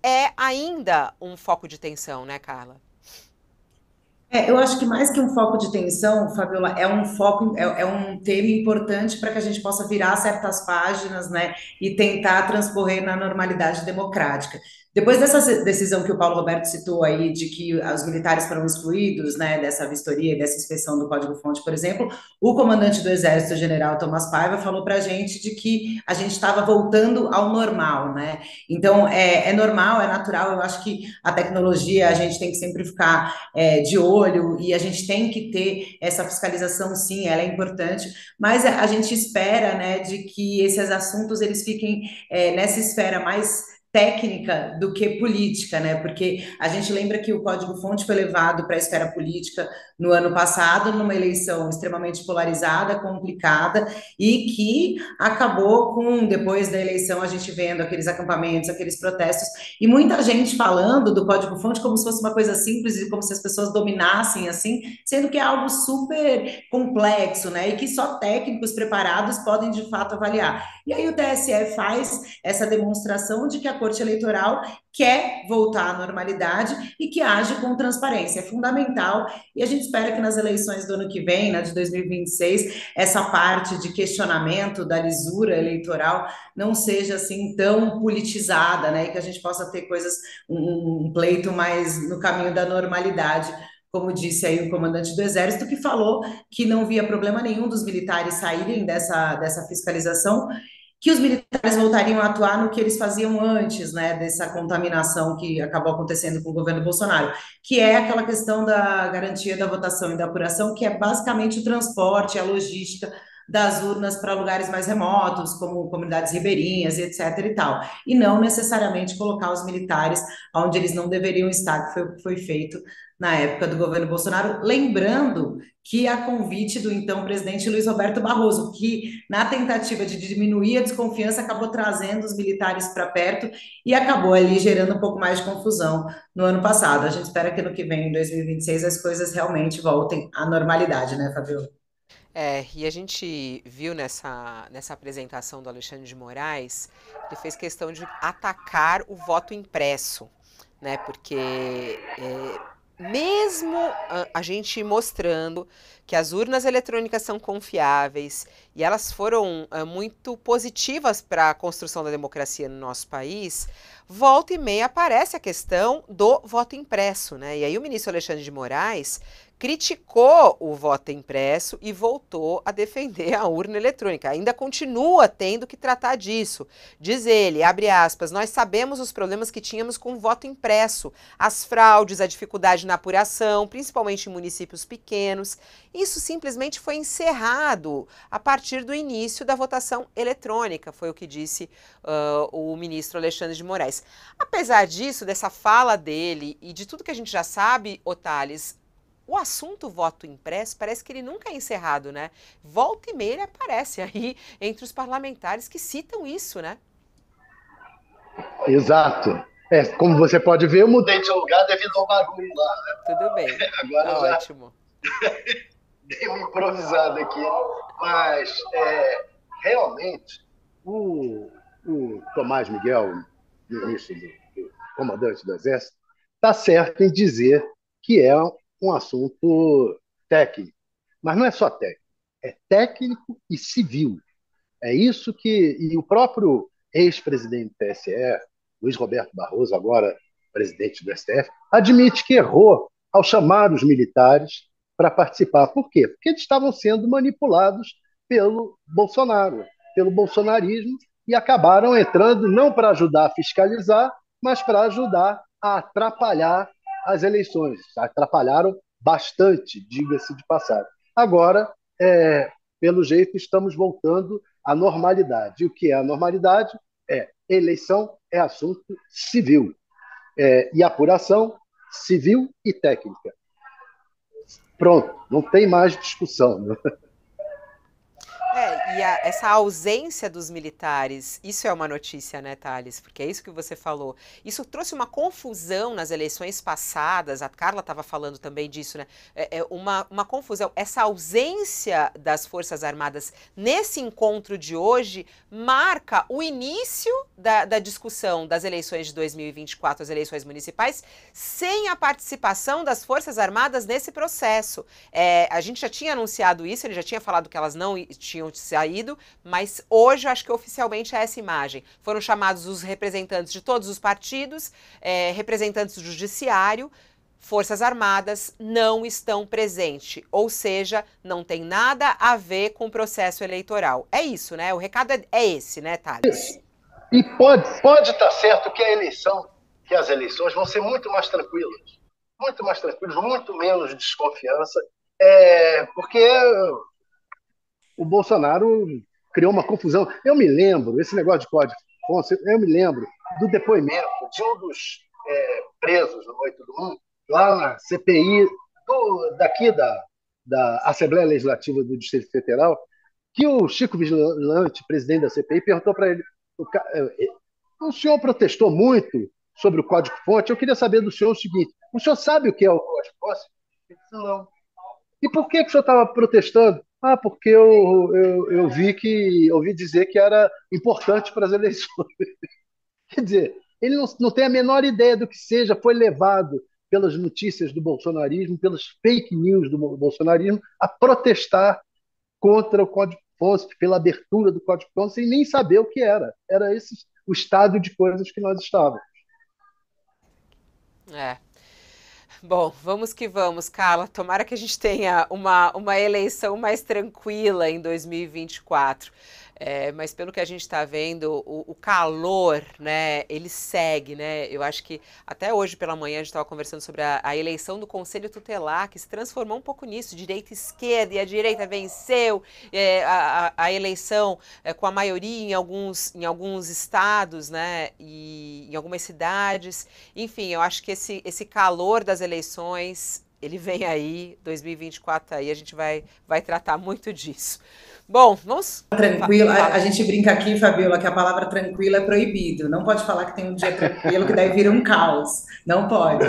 é ainda um foco de tensão, né, Carla? Eu acho que mais que um foco de tensão, Fabiola, é um tema importante para que a gente possa virar certas páginas, né, e tentar transcorrer na normalidade democrática. Depois dessa decisão que o Paulo Roberto citou aí, de que os militares foram excluídos, né, dessa vistoria, dessa inspeção do Código-Fonte, por exemplo, o comandante do Exército, o general Tomás Paiva, falou para a gente de que a gente estava voltando ao normal, né? Então, é normal, é natural, eu acho que a tecnologia, a gente tem que sempre ficar de olho e a gente tem que ter essa fiscalização, sim, ela é importante, mas a gente espera, né, de que esses assuntos eles fiquem nessa esfera mais técnica do que política, né? Porque a gente lembra que o Código-Fonte foi levado para a esfera política no ano passado, numa eleição extremamente polarizada, complicada, e que acabou com, depois da eleição, a gente vendo aqueles acampamentos, aqueles protestos, e muita gente falando do código-fonte como se fosse uma coisa simples e como se as pessoas dominassem assim, sendo que é algo super complexo, né? E que só técnicos preparados podem de fato avaliar. E aí o TSE faz essa demonstração de que a Corte Eleitoral quer voltar à normalidade e que age com transparência. É fundamental e a gente espera que nas eleições do ano que vem, né, de 2026, essa parte de questionamento da lisura eleitoral não seja assim tão politizada, né? E que a gente possa ter coisas, um pleito mais no caminho da normalidade. Como disse aí o comandante do Exército, que falou que não via problema nenhum dos militares saírem dessa fiscalização, que os militares voltariam a atuar no que eles faziam antes, né, dessa contaminação que acabou acontecendo com o governo Bolsonaro, que é aquela questão da garantia da votação e da apuração, que é basicamente o transporte, a logística das urnas para lugares mais remotos, como comunidades ribeirinhas e etc e tal, e não necessariamente colocar os militares onde eles não deveriam estar, que foi o que foi feito na época do governo Bolsonaro, lembrando que a convite do então presidente Luiz Roberto Barroso, que na tentativa de diminuir a desconfiança acabou trazendo os militares para perto e acabou ali gerando um pouco mais de confusão no ano passado. A gente espera que no que vem, em 2026, as coisas realmente voltem à normalidade, né, Fabio? E a gente viu nessa apresentação do Alexandre de Moraes, ele fez questão de atacar o voto impresso, né? Porque mesmo a gente mostrando que as urnas eletrônicas são confiáveis e elas foram muito positivas para a construção da democracia no nosso país, volta e meia aparece a questão do voto impresso, né? E aí o ministro Alexandre de Moraes criticou o voto impresso e voltou a defender a urna eletrônica. Ainda continua tendo que tratar disso. Diz ele, abre aspas, nós sabemos os problemas que tínhamos com o voto impresso, as fraudes, a dificuldade na apuração, principalmente em municípios pequenos. Isso simplesmente foi encerrado a partir do início da votação eletrônica, foi o que disse o ministro Alexandre de Moraes. Apesar disso, dessa fala dele e de tudo que a gente já sabe, Otales, o assunto voto impresso parece que ele nunca é encerrado, né? Volta e meia ele aparece aí entre os parlamentares que citam isso, né? Exato. Como você pode ver, eu mudei de lugar devido ao barulho lá. Tudo bem, Agora tá já ótimo. dei uma improvisada aqui. Mas, realmente, o, o Tomás Miguel, ministro do comandante do Exército, está certo em dizer que é um assunto técnico. Mas não é só técnico, é técnico e civil. É isso que. E o próprio ex-presidente do TSE, Luiz Roberto Barroso, agora presidente do STF, admite que errou ao chamar os militares para participar. Por quê? Porque eles estavam sendo manipulados pelo Bolsonaro, pelo bolsonarismo, e acabaram entrando não para ajudar a fiscalizar, mas para ajudar a atrapalhar as eleições. Atrapalharam bastante, diga-se de passagem. Agora, pelo jeito, estamos voltando à normalidade. E o que é a normalidade? Eleição é assunto civil, e apuração civil e técnica. Pronto, não tem mais discussão. Né? Essa ausência dos militares, isso é uma notícia, né, Thales? Porque é isso que você falou. Isso trouxe uma confusão nas eleições passadas, a Carla estava falando também disso, né? Uma confusão. Essa ausência das Forças Armadas nesse encontro de hoje marca o início da discussão das eleições de 2024, as eleições municipais, sem a participação das Forças Armadas nesse processo. A gente já tinha anunciado isso, ele já tinha falado que elas não tinham saído, mas hoje eu acho que oficialmente é essa imagem. Foram chamados os representantes de todos os partidos, representantes do judiciário, Forças Armadas não estão presentes, ou seja, não tem nada a ver com o processo eleitoral. É isso, né? O recado é esse, né, Thales? E pode estar certo que as eleições vão ser muito mais tranquilas, muito menos desconfiança, porque o Bolsonaro criou uma confusão. Eu me lembro, esse negócio de código Fonseca, eu me lembro do depoimento de um dos presos no 8 do 1, lá na CPI daqui da Assembleia Legislativa do Distrito Federal, que o Chico Vigilante, presidente da CPI, perguntou para ele: o senhor protestou muito sobre o Código-Fonte, eu queria saber do senhor o seguinte: o senhor sabe o que é o Código-Fonte? Ele disse: não. E por que o senhor estava protestando? Ah, porque eu ouvi dizer que era importante para as eleições. Quer dizer, ele não tem a menor ideia do que seja, foi levado pelas notícias do bolsonarismo, pelas fake news do bolsonarismo, a protestar contra o Código-Fonte, pela abertura do Código-Fonte, sem nem saber o que era. Era esse o estado de coisas que nós estávamos. Bom, vamos que vamos, Carla. Tomara que a gente tenha uma eleição mais tranquila em 2024. Mas pelo que a gente está vendo, o calor, né, ele segue, né? Eu acho que até hoje pela manhã a gente estava conversando sobre a eleição do Conselho Tutelar, que se transformou um pouco nisso, direita e esquerda, e a direita venceu a eleição com a maioria em alguns estados, né, e em algumas cidades. Enfim, eu acho que esse calor das eleições, ele vem aí, 2024 aí, a gente vai tratar muito disso. Bom, vamos... Tranquila, a gente brinca aqui, Fabiola, que a palavra tranquila é proibido. Não pode falar que tem um dia tranquilo, que daí vira um caos. Não pode.